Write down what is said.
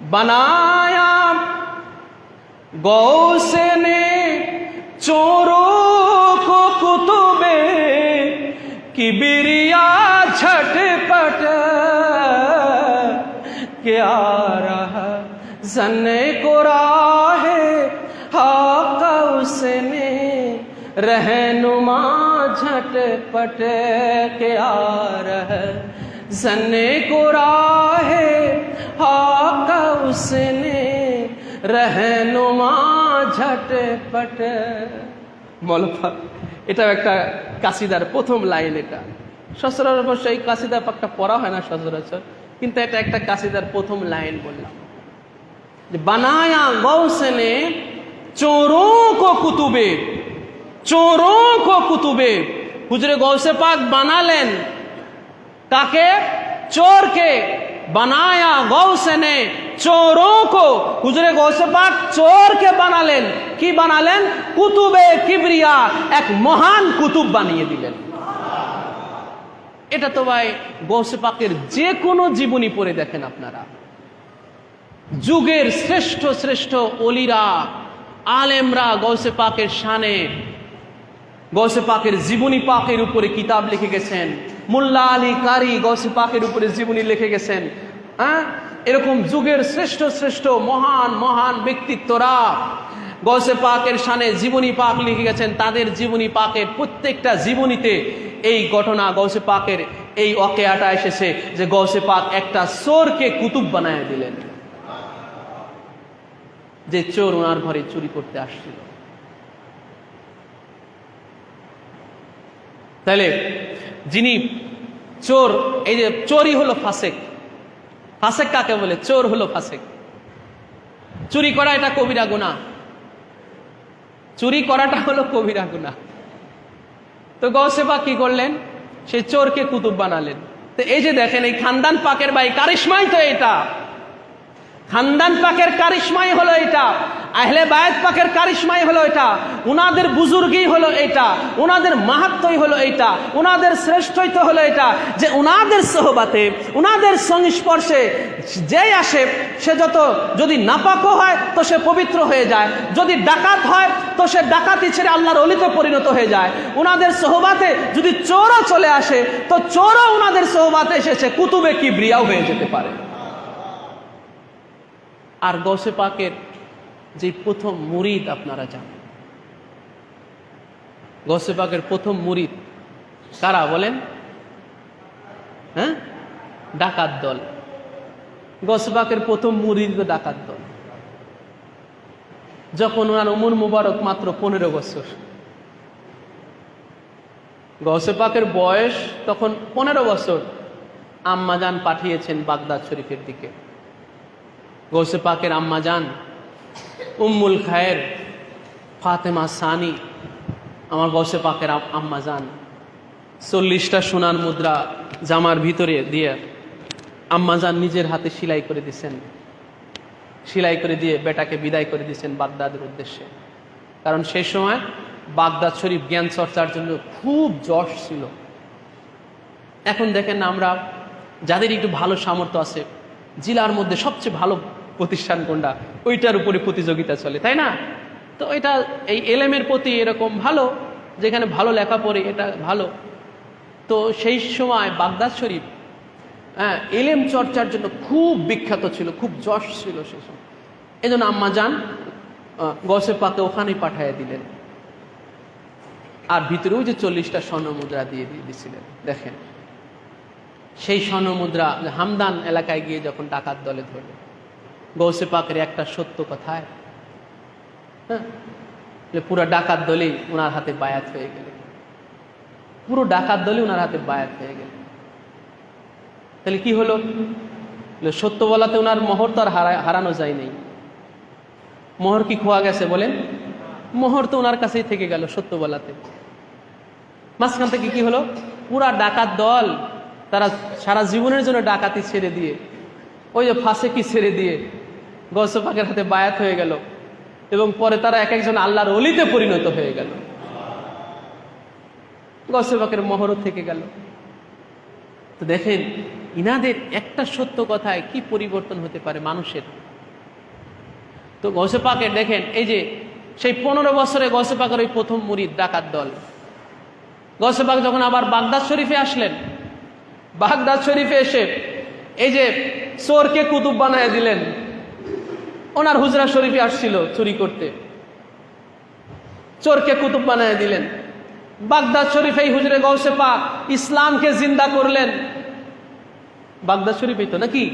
बनाया गौसे ने चोरों को कुतुबे किबरिया झटपट के आ रहा जन्ने को राहे हक उसने रहनुमा झटपट के आ रहा जन्ने को राहे हक उसने रहनुमा झटपट। মলফা এটাও একটা কাসিদার প্রথম লাইন। এটা সচরাচর এই কাসিদার পাকটা পড়া হয় না সচরাচর, কিন্তু এটা একটা কাসিদার প্রথম লাইন বললাম যে বানায়া গৌসে ने चोरों को कुतुबे, चोरों को कुतुबे। হুজুরে গৌসে পাক বানালেন কাকে? চোরকে। বানায়া গৌসে ने चोरों को, হুজুরে গৌসে পাক চোরকে বানালেন। কি বানালেন? কুতুবে কিবরিয়া, এক মহান কুতুব বানিয়ে দিলেন। এটা তো ভাই গৌসে পাকের যে কোনো জীবনী পড়ে দেখেন আপনারা, যুগের শ্রেষ্ঠ শ্রেষ্ঠ ওলিরা আলেমরা গৌসে পাকের শানে, গৌসে পাকের জীবনী পাকের উপরে কিতাব লিখে গেছেন। মোল্লা আলী কারি গৌসে পাকের উপরে জীবনী লিখে গেছেন। এরকম যুগের শ্রেষ্ঠ শ্রেষ্ঠ মহান মহান ব্যক্তিত্বরা গৌসে পাকের শানে জীবনী পাক লিখে গেছেন। তাদের জীবনী পাকের প্রত্যেকটা জীবনীতে এই ঘটনা গৌসে পাকের এই ওয়াকিয়াটা এসেছে যে গৌসে পাক একটা চোরকে কুতুব বানায় দিলেন, যে চোর ওনার ঘরে চুরি করতে আসছিল। তাহলে যিনি চোর, এই যে চোরই হলো ফাসেক। ফাসেক কাকে বলে? চোর হলো ফাসেক। চুরি করা এটা কবিরা গুনাহ, চুরি করাটা হলো কবিরা গুনাহ। তো গৌসে পাক কি করলেন? সেই চোরকে কুতুব বানালেন। তো এই যে দেখেন, এই খানদান পাকের ভাই কারিশমাই তো এটা, খানদান পাকের কারিশমাই হলো এটা, আহলে বায়াত পাকের কারিশমাই হলো এটা, উনাদের বুজুর্গি হলো এটা, উনাদের মাহাত্ম্যই হলো এটা, উনাদের শ্রেষ্ঠত্ব হলো এটা যে উনাদের সোহবাতে, উনাদের সংস্পর্শে যেই আসে সে যত যদি নাপাকও হয় তো সে পবিত্র হয়ে যায়, যদি ডাকাত হয় তো সে ডাকাতি ছেড়ে আল্লাহর ওলিতে পরিণত হয়ে যায়। উনাদের সোহবাতে যদি চোরও চলে আসে তো চোরও উনাদের সোহবাতে এসেছে কুতুবে কিবরিয়াও হয়ে যেতে পারে। আর গৌসে পাকের যে প্রথম মুরিদ আপনারা জানেন, গৌসে পাকের প্রথম মুরিদ কারা বলেন? ডাকাত দল। গৌসে পাকের প্রথম মুরিদ ডাকাত দল। যখন ওনার উমর মুবারক মাত্র 15 বছর, গৌসে পাকের বয়স তখন 15 বছর, আম্মাজান পাঠিয়েছেন বাগদাদ শরীফের দিকে। গৌসে পাকের আম্মাজান উম্মুল খায়ের ফাতেমা সানি, আমার গৌসে পাকের আম্মাজান 40টা সোনার মুদ্রা জামার ভিতরে দিয়ে আম্মাজান নিজের হাতে সেলাই করে দিয়েছেন। সেলাই করে দিয়ে বেটাকে বিদায় করে দিয়েছেন বাগদাদের উদ্দেশ্যে। কারণ সেই সময় বাগদাদ শরীফ জ্ঞান চর্চার জন্য খুব যশ ছিল। এখন দেখেন আমরা যাদের একটু ভালো সামর্থ্য আছে, জেলার মধ্যে সবচেয়ে ভালো প্রতিষ্ঠান কোনটা, ওইটার উপরে প্রতিযোগিতা চলে, তাই না? তো এটা এই এলেমের প্রতি এরকম ভালো, যেখানে ভালো লেখা পড়ে এটা ভালো। তো সেই সময় বাগদাদ শরীফ এলেম চর্চার জন্য খুব বিখ্যাত ছিল, খুব যশ ছিল সেই সময়। এই জন্য আম্মাজান গৌসে পাকে ওখানেই পাঠিয়ে দিলেন। আর ভিতরেও যে 40টা স্বর্ণ মুদ্রা দিয়ে দিয়েছিলেন। দেখেন সেই স্বর্ণ মুদ্রা হামদান এলাকায় গিয়ে যখন ডাকাত দলে ধরল, গৌসে পাকের একটা সত্য কথায় পুরো ডাকাত দলেই ওনার হাতে বায়াত হয়ে গেল, পুরো ডাকাত দলে ওনার হাতে বায়াত হয়ে গেল। তাহলে কি হলো? সত্য বলাতে ওনার মোহর তো আর হারানো যায় নাই। মোহর কি খোয়া গেছে বলেন? মোহর তো ওনার কাছেই থেকে গেল সত্য বলাতে। মাঝখান থেকে কি হলো? পুরা ডাকাত দল তারা সারা জীবনের জন্য ডাকাতি ছেড়ে দিয়ে, ওই যে ফাঁসেকি ছেড়ে দিয়ে গৌসে পাকের হাতে বায়াত হয়ে গেল, এবং পরে তারা এক একজন আল্লাহর ওলিতে পরিণত হয়ে গেল। গৌসে পাকের মোহরও থেকে গেল। তো দেখেন ইনাদের একটা সত্য কথায় কি পরিবর্তন হতে পারে মানুষের। তো গৌসে পাকের দেখেন এই যে সেই 15 বছরে গৌসে পাকের ওই প্রথম মুরিদ ডাকাত দল। গৌসে পাক যখন আবার বাগদাদ শরীফে আসলেন, বাগদাদ শরীফে এসে এই যে চোরকে কুতুব বানায় দিলেন। ওনার হুজরা শরীফে আসছিল চুরি করতে, চোরকে কুতুব বানায় দিলেন। বাগদাদ শরীফে হুজরে গৌসে পাক ইসলামকে জিন্দা করলেন। বাগদাদ শরীফেই তো নাকি?